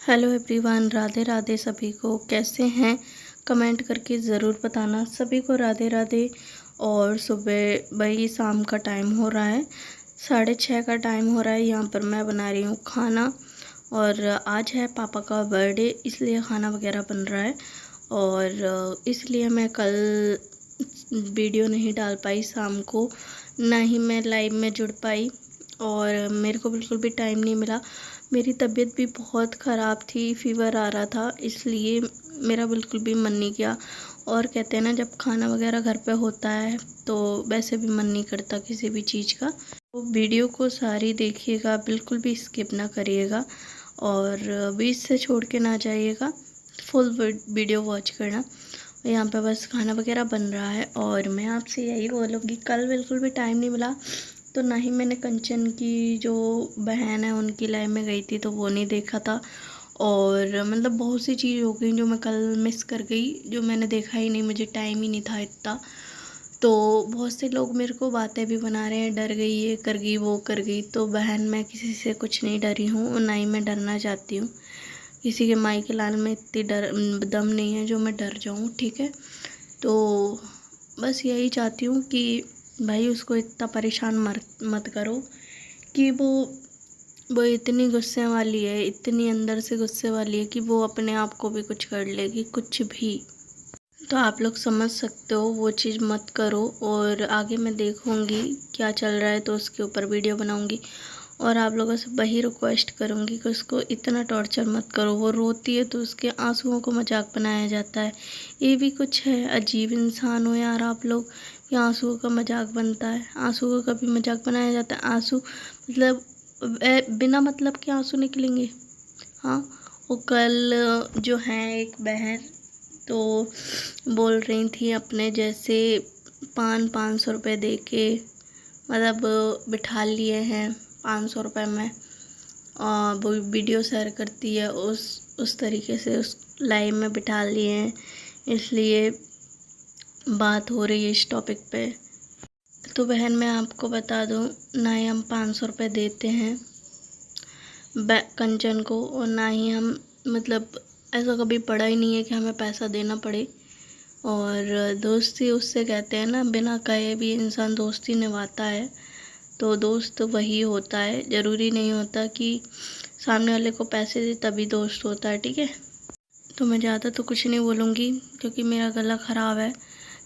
Hello everyone, Radhe Radhe सभी को। कैसे हैं कमेंट करके ज़रूर बताना। सभी को राधे राधे। और सुबह भाई शाम का टाइम हो रहा है, 6:30 का टाइम हो रहा है। यहाँ पर मैं बना रही हूँ खाना और आज है पापा का बर्थडे, इसलिए खाना वगैरह बन रहा है। और इसलिए मैं कल वीडियो नहीं डाल पाई शाम को, ना ही मैं लाइव में जुड़ पाई और मेरे को बिल्कुल भी टाइम नहीं मिला। मेरी तबीयत भी बहुत ख़राब थी, फीवर आ रहा था, इसलिए मेरा बिल्कुल भी मन नहीं किया। और कहते हैं ना, जब खाना वगैरह घर पे होता है तो वैसे भी मन नहीं करता किसी भी चीज़ का। तो वीडियो को सारी देखिएगा, बिल्कुल भी स्किप ना करिएगा और बीच से छोड़ के ना जाइएगा, फुल वीडियो वॉच करना। यहाँ पे बस खाना वगैरह बन रहा है और मैं आपसे यही बोलूँगी, कल बिल्कुल भी टाइम नहीं मिला तो ना ही मैंने कंचन की जो बहन है उनकी लाइव में गई थी तो वो नहीं देखा था। और मतलब बहुत सी चीज़ हो गई जो मैं कल मिस कर गई, जो मैंने देखा ही नहीं, मुझे टाइम ही नहीं था इतना। तो बहुत से लोग मेरे को बातें भी बना रहे हैं, डर गई, ये कर गई, वो कर गई। तो बहन, मैं किसी से कुछ नहीं डरी हूँ और ना ही मैं डरना चाहती हूँ। किसी के माई के लाल में इतनी दम नहीं है जो मैं डर जाऊँ, ठीक है। तो बस यही चाहती हूँ कि भाई उसको इतना परेशान मत करो कि वो इतनी गुस्से वाली है, इतनी अंदर से गुस्से वाली है कि वो अपने आप को भी कुछ कर लेगी, कुछ भी। तो आप लोग समझ सकते हो, वो चीज़ मत करो। और आगे मैं देखूँगी क्या चल रहा है तो उसके ऊपर वीडियो बनाऊँगी। और आप लोगों से वही रिक्वेस्ट करूँगी कि उसको इतना टॉर्चर मत करो। वो रोती है तो उसके आंसुओं को मजाक बनाया जाता है। ये भी कुछ है, अजीब इंसान हो यार आप लोग। कि आंसुओं का मजाक बनता है, आंसुओं का भी मजाक बनाया जाता है। आंसू मतलब बिना मतलब के आंसू निकलेंगे? हाँ। वो कल जो है एक बहन तो बोल रही थी अपने जैसे 500 रुपये दे के, मतलब बिठा लिए हैं 500 रुपये में। और वो वीडियो शेयर करती है उस तरीके से, उस लाइव में बिठा लिए हैं, इसलिए बात हो रही है इस टॉपिक पे। तो बहन, मैं आपको बता दूं, ना ही हम 500 रुपये देते हैं कंचन को, और ना ही हम मतलब ऐसा कभी पड़ा ही नहीं है कि हमें पैसा देना पड़े। और दोस्ती उससे कहते हैं ना, बिना कहे भी इंसान दोस्ती निभाता है। तो दोस्त वही होता है, ज़रूरी नहीं होता कि सामने वाले को पैसे दे तभी दोस्त होता है, ठीक है। तो मैं ज़्यादा तो कुछ नहीं बोलूँगी क्योंकि मेरा गला ख़राब है,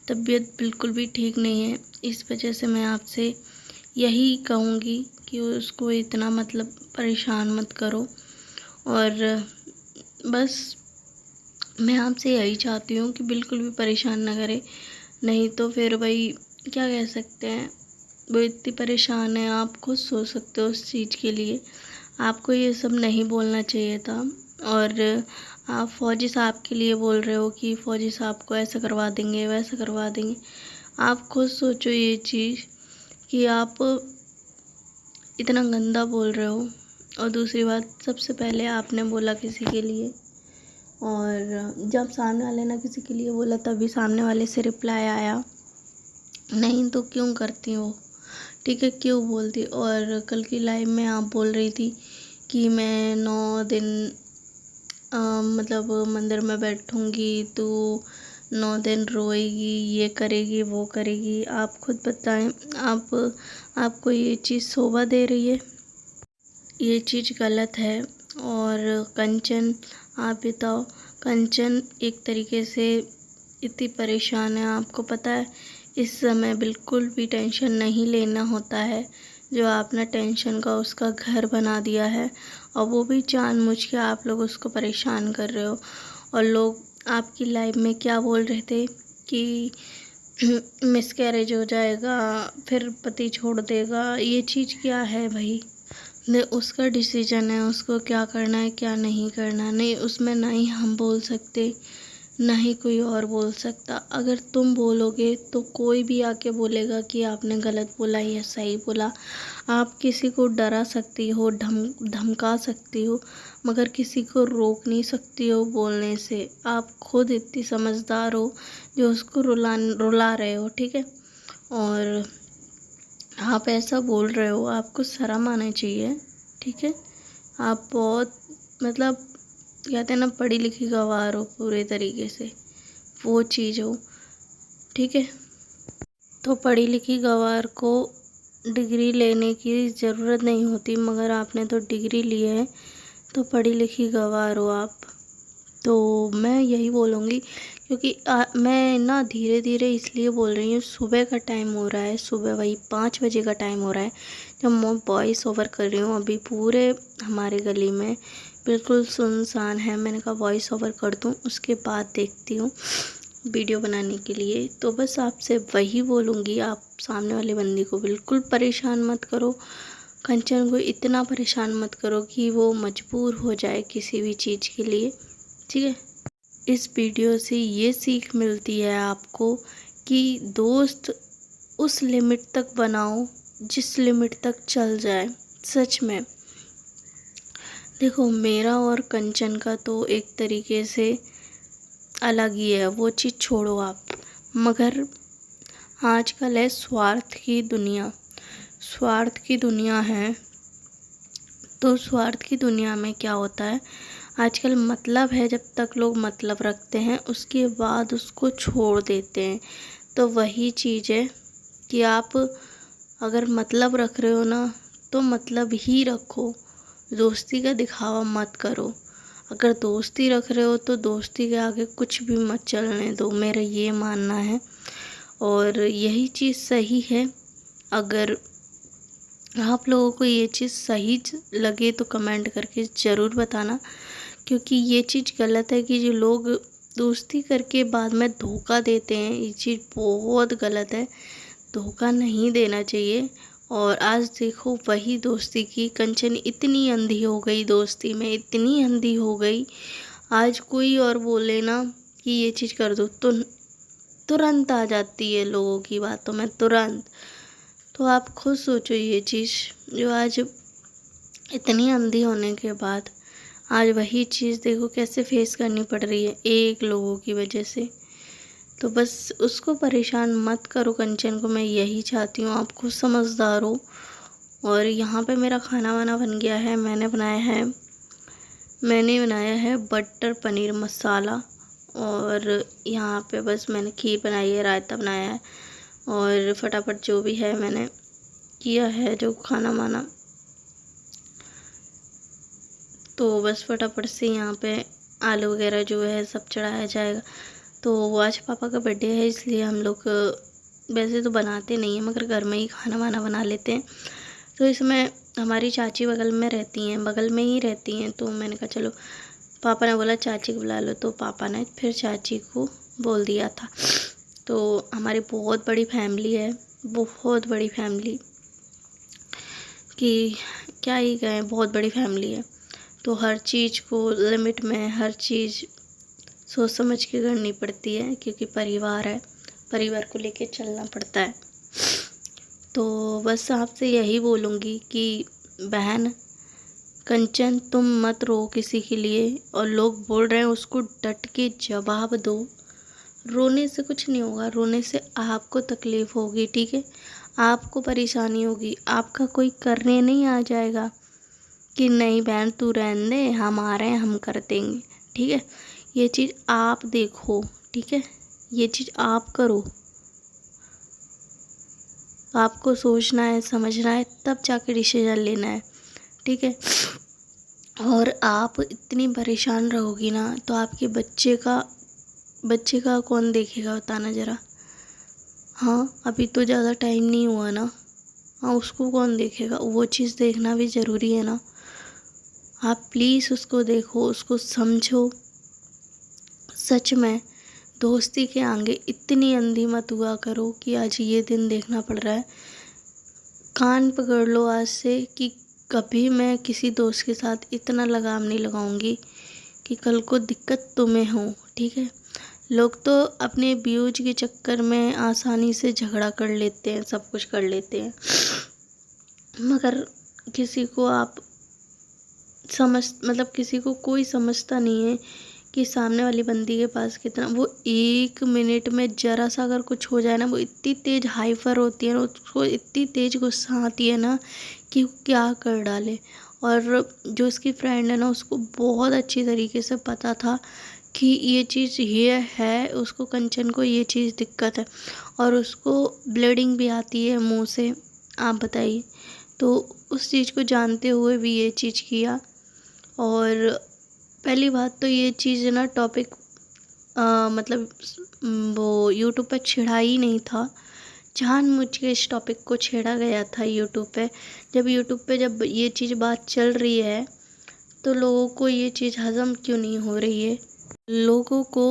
तबीयत बिल्कुल भी ठीक नहीं है। इस वजह से मैं आपसे यही कहूँगी कि उसको इतना मतलब परेशान मत करो। और बस मैं आपसे यही चाहती हूँ कि बिल्कुल भी परेशान ना करे, नहीं तो फिर भाई क्या कह सकते हैं। वो इतनी परेशान है, आप खुद सोच सकते हो उस चीज़ के लिए। आपको ये सब नहीं बोलना चाहिए था। और आप फौजी साहब के लिए बोल रहे हो कि फौजी साहब को ऐसा करवा देंगे, वैसा करवा देंगे। आप खुद सोचो ये चीज़ कि आप इतना गंदा बोल रहे हो। और दूसरी बात, सबसे पहले आपने बोला किसी के लिए, और जब सामने वाले ने किसी के लिए बोला तभी सामने वाले से रिप्लाई आया। नहीं तो क्यों करती हो, ठीक है, क्यों बोलती। और कल की लाइव में आप बोल रही थी कि मैं 9 दिन मतलब मंदिर में बैठूंगी, तो 9 दिन रोएगी, ये करेगी, वो करेगी। आप खुद बताएं, आपको ये चीज़ शोभा दे रही है? ये चीज़ गलत है। और कंचन, आप बताओ, कंचन एक तरीके से इतनी परेशान है, आपको पता है। इस समय बिल्कुल भी टेंशन नहीं लेना होता है, जो आपने टेंशन का उसका घर बना दिया है। और वो भी जानबूझ के आप लोग उसको परेशान कर रहे हो। और लोग आपकी लाइफ में क्या बोल रहे थे कि मिसकैरेज हो जाएगा, फिर पति छोड़ देगा। ये चीज़ क्या है भाई? नहीं, उसका डिसीजन है, उसको क्या करना है क्या नहीं करना। नहीं, उसमें ना ही हम बोल सकते, ना ही कोई और बोल सकता। अगर तुम बोलोगे तो कोई भी आके बोलेगा कि आपने गलत बोला या सही बोला। आप किसी को डरा सकती हो, धमका सकती हो, मगर किसी को रोक नहीं सकती हो बोलने से। आप खुद इतनी समझदार हो जो उसको रुला रहे हो, ठीक है। और आप ऐसा बोल रहे हो, आपको शर्म आना चाहिए, ठीक है। आप बहुत मतलब कहते हैं ना, पढ़ी लिखी गवार हो पूरे तरीके से, वो चीज़ हो। ठीक है, तो पढ़ी लिखी गवार को डिग्री लेने की ज़रूरत नहीं होती, मगर आपने तो डिग्री ली है तो पढ़ी लिखी गवार हो आप। तो मैं यही बोलूँगी, क्योंकि मैं ना धीरे धीरे इसलिए बोल रही हूँ, सुबह का टाइम हो रहा है, सुबह वही 5 बजे का टाइम हो रहा है जब मैं वॉइस ओवर कर रही हूँ। अभी पूरे हमारे गली में बिल्कुल सुनसान है। मैंने कहा वॉइस ओवर कर दूँ, उसके बाद देखती हूँ वीडियो बनाने के लिए। तो बस आपसे वही बोलूँगी, आप सामने वाले बंदी को बिल्कुल परेशान मत करो, कंचन को इतना परेशान मत करो कि वो मजबूर हो जाए किसी भी चीज़ के लिए। ठीक है, इस वीडियो से ये सीख मिलती है आपको कि दोस्त उस लिमिट तक बनाओ जिस लिमिट तक चल जाए। सच में देखो, मेरा और कंचन का तो एक तरीके से अलग ही है, वो चीज़ छोड़ो आप। मगर आजकल है स्वार्थ की दुनिया, स्वार्थ की दुनिया है। तो स्वार्थ की दुनिया में क्या होता है, आजकल मतलब है, जब तक लोग मतलब रखते हैं उसके बाद उसको छोड़ देते हैं। तो वही चीज़ है कि आप अगर मतलब रख रहे हो ना, तो मतलब ही रखो, दोस्ती का दिखावा मत करो। अगर दोस्ती रख रहे हो तो दोस्ती के आगे कुछ भी मत चलने दो, मेरा ये मानना है। और यही चीज़ सही है। अगर आप लोगों को ये चीज़ सही लगे तो कमेंट करके ज़रूर बताना, क्योंकि ये चीज़ गलत है कि जो लोग दोस्ती करके बाद में धोखा देते हैं, ये चीज़ बहुत गलत है। धोखा नहीं देना चाहिए। और आज देखो वही दोस्ती की कंचन इतनी अंधी हो गई, दोस्ती में इतनी अंधी हो गई, आज कोई और बोले ना कि ये चीज़ कर दो तो तुरंत आ जाती है लोगों की बातों में, तुरंत। तो आप खुद सोचो, ये चीज़ जो आज इतनी अंधी होने के बाद आज वही चीज़ देखो कैसे फेस करनी पड़ रही है एक लोगों की वजह से। तो बस उसको परेशान मत करो, कंचन को, मैं यही चाहती हूँ। आप खुद समझदार हो। और यहाँ पे मेरा खाना वाना बन गया है। मैंने बनाया है बटर पनीर मसाला। और यहाँ पे बस मैंने खीर बनाई है, रायता बनाया है, और फटाफट जो भी है मैंने किया है जो खाना वाना। तो बस फटाफट से यहाँ पे आलू वगैरह जो है सब चढ़ाया जाएगा। तो आज पापा का बर्थडे है, इसलिए हम लोग वैसे तो बनाते नहीं हैं, मगर घर में ही खाना वाना बना लेते हैं। तो इसमें हमारी चाची बगल में ही रहती हैं। तो मैंने कहा चलो, पापा ने बोला चाची को बुला लो, तो पापा ने फिर चाची को बोल दिया था। तो हमारी बहुत बड़ी फैमिली है, बहुत बड़ी फैमिली कि क्या ही कहें, बहुत बड़ी फैमिली है। तो हर चीज़ को लिमिट में, हर चीज़ सोच समझ के करनी पड़ती है, क्योंकि परिवार है, परिवार को लेके चलना पड़ता है। तो बस आपसे यही बोलूँगी कि बहन कंचन, तुम मत रो किसी के लिए, और लोग बोल रहे हैं उसको डट के जवाब दो। रोने से कुछ नहीं होगा, रोने से आपको तकलीफ़ होगी। ठीक है, आपको परेशानी होगी, आपका कोई करने नहीं आ जाएगा कि नहीं बहन तू रहने दे, हम आ रहे हैं, हम कर देंगे। ठीक है, ये चीज़ आप देखो। ठीक है, ये चीज़ आप करो, आपको सोचना है, समझना है, तब जाके डिसीजन लेना है। ठीक है, और आप इतनी परेशान रहोगी ना, तो आपके बच्चे का कौन देखेगा, बताना ज़रा। हाँ, अभी तो ज़्यादा टाइम नहीं हुआ ना। हाँ, उसको कौन देखेगा, वो चीज़ देखना भी ज़रूरी है ना। आप प्लीज़ उसको देखो, उसको समझो। सच में दोस्ती के आगे इतनी अंधी मत हुआ करो कि आज ये दिन देखना पड़ रहा है। कान पकड़ लो आज से कि कभी मैं किसी दोस्त के साथ इतना लगाव नहीं लगाऊंगी कि कल को दिक्कत तुम्हें हो। ठीक है, लोग तो अपने व्यूज के चक्कर में आसानी से झगड़ा कर लेते हैं, सब कुछ कर लेते हैं, मगर किसी को आप किसी को कोई समझता नहीं है कि सामने वाली बंदी के पास कितना, वो 1 मिनट में ज़रा सा अगर कुछ हो जाए ना, वो इतनी तेज़ हाइपर होती है ना, उसको इतनी तेज़ गुस्सा आती है ना कि वो क्या कर डाले। और जो उसकी फ्रेंड है ना, उसको बहुत अच्छी तरीके से पता था कि ये चीज़ ये है, उसको कंचन को ये चीज़ दिक्कत है और उसको ब्लीडिंग भी आती है मुंह से। आप बताइए। तो उस चीज़ को जानते हुए भी ये चीज़ किया। और पहली बात तो ये चीज़ ना टॉपिक मतलब वो यूट्यूब पे छिड़ा ही नहीं था, जानबूझ के इस टॉपिक को छेड़ा गया था यूट्यूब पे। जब ये चीज़ बात चल रही है तो लोगों को ये चीज़ हज़म क्यों नहीं हो रही है। लोगों को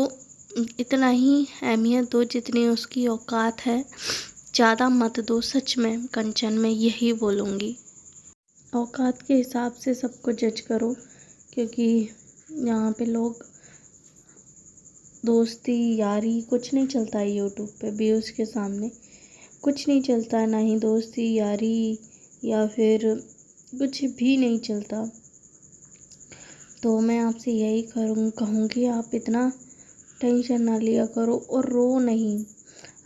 इतना ही अहमियत दो जितनी उसकी औकात है, ज़्यादा मत दो। सच में कंचन में यही बोलूँगी, औकात के हिसाब से सबको जज करो, क्योंकि यहाँ पे लोग दोस्ती यारी कुछ नहीं चलता है यूट्यूब पे व्यूज़ के सामने, कुछ नहीं चलता है, ना ही दोस्ती यारी या फिर कुछ भी नहीं चलता। तो मैं आपसे यही कहूँगी, आप इतना टेंशन ना लिया करो और रो नहीं।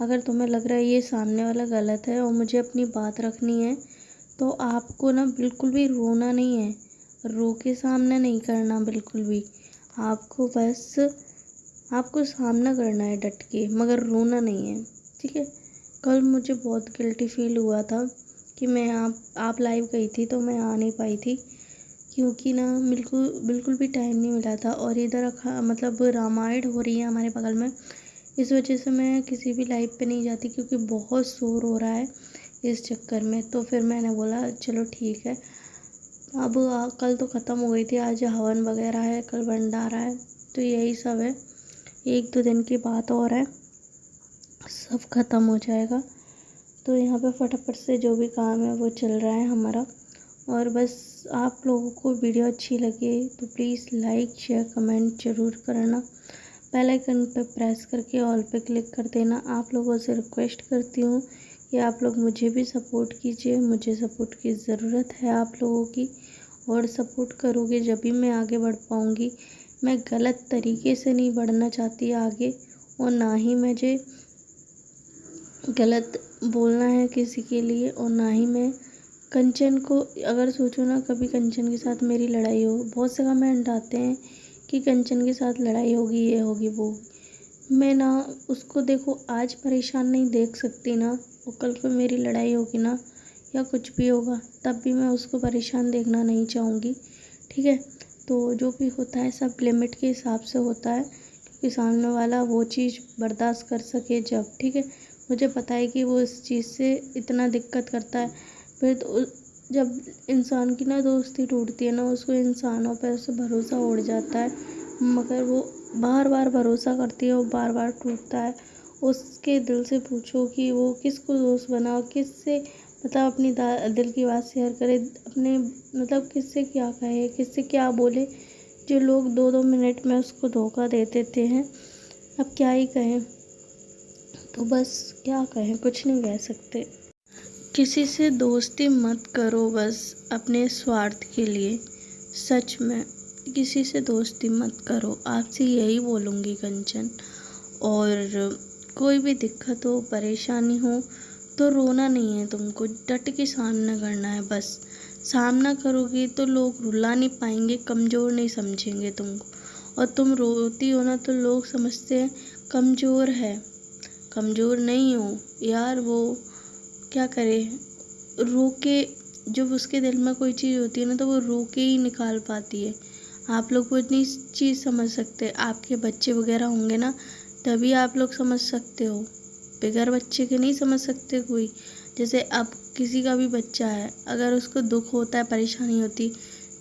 अगर तुम्हें लग रहा है ये सामने वाला गलत है और मुझे अपनी बात रखनी है, तो आपको ना बिल्कुल भी रोना नहीं है, रो के सामना नहीं करना बिल्कुल भी। आपको सामना करना है डट के, मगर रोना नहीं है, ठीक है। कल मुझे बहुत गिल्टी फील हुआ था कि मैं आप लाइव गई थी तो मैं आ नहीं पाई थी, क्योंकि ना बिल्कुल भी टाइम नहीं मिला था। और इधर मतलब रामायण हो रही है हमारे बगल में, इस वजह से मैं किसी भी लाइव पे नहीं जाती, क्योंकि बहुत शोर हो रहा है इस चक्कर में। तो फिर मैंने बोला चलो ठीक है, अब कल तो ख़त्म हो गई थी, आज हवन वगैरह है, कल भंडारा है, तो यही सब है। 1-2 दिन की बात और है, सब ख़त्म हो जाएगा। तो यहाँ पे फटाफट से जो भी काम है वो चल रहा है हमारा। और बस आप लोगों को वीडियो अच्छी लगे तो प्लीज़ लाइक शेयर कमेंट ज़रूर करना। बेल आइकन पर प्रेस करके ऑल पे क्लिक कर देना। आप लोगों से रिक्वेस्ट करती हूँ कि आप लोग मुझे भी सपोर्ट कीजिए, मुझे सपोर्ट की ज़रूरत है आप लोगों की, और सपोर्ट करोगे जब भी मैं आगे बढ़ पाऊँगी। मैं गलत तरीके से नहीं बढ़ना चाहती आगे, और ना ही मुझे गलत बोलना है किसी के लिए, और ना ही मैं कंचन को अगर सोचो ना कभी कंचन के साथ मेरी लड़ाई हो, बहुत से कमेंट आते हैं कि कंचन के साथ लड़ाई होगी, ये होगी वो होगी। मैं ना उसको देखो आज परेशान नहीं देख सकती ना, और कल को मेरी लड़ाई होगी ना या कुछ भी होगा तब भी मैं उसको परेशान देखना नहीं चाहूँगी, ठीक है। तो जो भी होता है सब लिमिट के हिसाब से होता है, क्योंकि सामने वाला वो चीज़ बर्दाश्त कर सके जब, ठीक है। मुझे पता है कि वो इस चीज़ से इतना दिक्कत करता है। फिर तो जब इंसान की ना दोस्ती टूटती है ना, उसको इंसानों पर उससे भरोसा उड़ जाता है, मगर वो बार बार भरोसा करती है और बार बार टूटता है। उसके दिल से पूछो कि वो किसको दोस्त बनाओ, किससे मतलब अपनी दिल की बात शेयर करे, अपने मतलब किससे क्या कहे, किससे क्या बोले। जो लोग 2-2 मिनट में उसको धोखा दे देते हैं, अब क्या ही कहें। तो बस क्या कहें, कुछ नहीं कह सकते। किसी से दोस्ती मत करो बस अपने स्वार्थ के लिए, सच में किसी से दोस्ती मत करो। आपसे यही बोलूँगी कंचन। और कोई भी दिक्कत हो, परेशानी हो तो रोना नहीं है तुमको, डट के सामना करना है बस। सामना करोगे तो लोग रुला नहीं पाएंगे, कमज़ोर नहीं समझेंगे तुमको। और तुम रोती हो ना तो लोग समझते हैं कमज़ोर है, कमज़ोर नहीं हो यार। वो क्या करे, रो के जब उसके दिल में कोई चीज़ होती है ना तो वो रो के ही निकाल पाती है। आप लोग वो इतनी चीज़ समझ सकते हैं, आपके बच्चे वगैरह होंगे ना तभी आप लोग समझ सकते हो, बगैर बच्चे के नहीं समझ सकते कोई। जैसे अब किसी का भी बच्चा है, अगर उसको दुख होता है, परेशानी होती,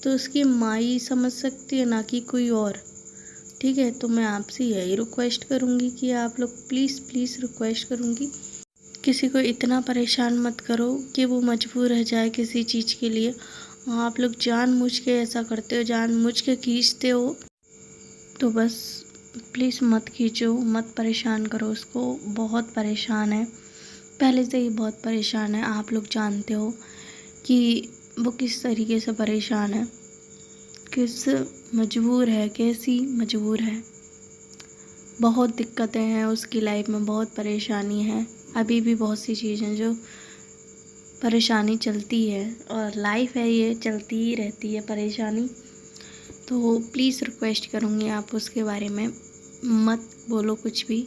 तो उसकी माँ ही समझ सकती है, ना कि कोई और, ठीक है। तो मैं आपसे यही रिक्वेस्ट करूँगी कि आप लोग प्लीज़ रिक्वेस्ट करूँगी, किसी को इतना परेशान मत करो कि वो मजबूर रह जाए किसी चीज़ के लिए। आप लोग जानबूझ के ऐसा करते हो, जानबूझ के खींचते हो, तो बस प्लीज़ मत खींचो, मत परेशान करो उसको। बहुत परेशान है, पहले से ही बहुत परेशान है। आप लोग जानते हो कि वो किस तरीके से परेशान है, किस मजबूर है, कैसी मजबूर है। बहुत दिक्कतें हैं उसकी लाइफ में, बहुत परेशानी है, अभी भी बहुत सी चीज़ें जो परेशानी चलती है और लाइफ है, ये चलती ही रहती है परेशानी। तो प्लीज़ रिक्वेस्ट करूँगी आप उसके बारे में मत बोलो कुछ भी,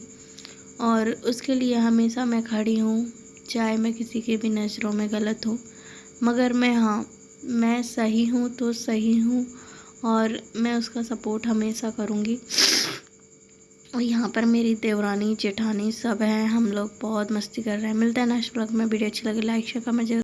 और उसके लिए हमेशा मैं खड़ी हूँ, चाहे मैं किसी के भी नज़रों में गलत हूँ, मगर मैं सही हूँ तो सही हूँ और मैं उसका सपोर्ट हमेशा करूँगी। और यहाँ पर मेरी देवरानी जेठानी सब हैं, हम लोग बहुत मस्ती कर रहे हैं। मिलते हैं नेक्स्ट ब्लॉग में। वीडियो अच्छी लगे लाइक शेयर कमेंट।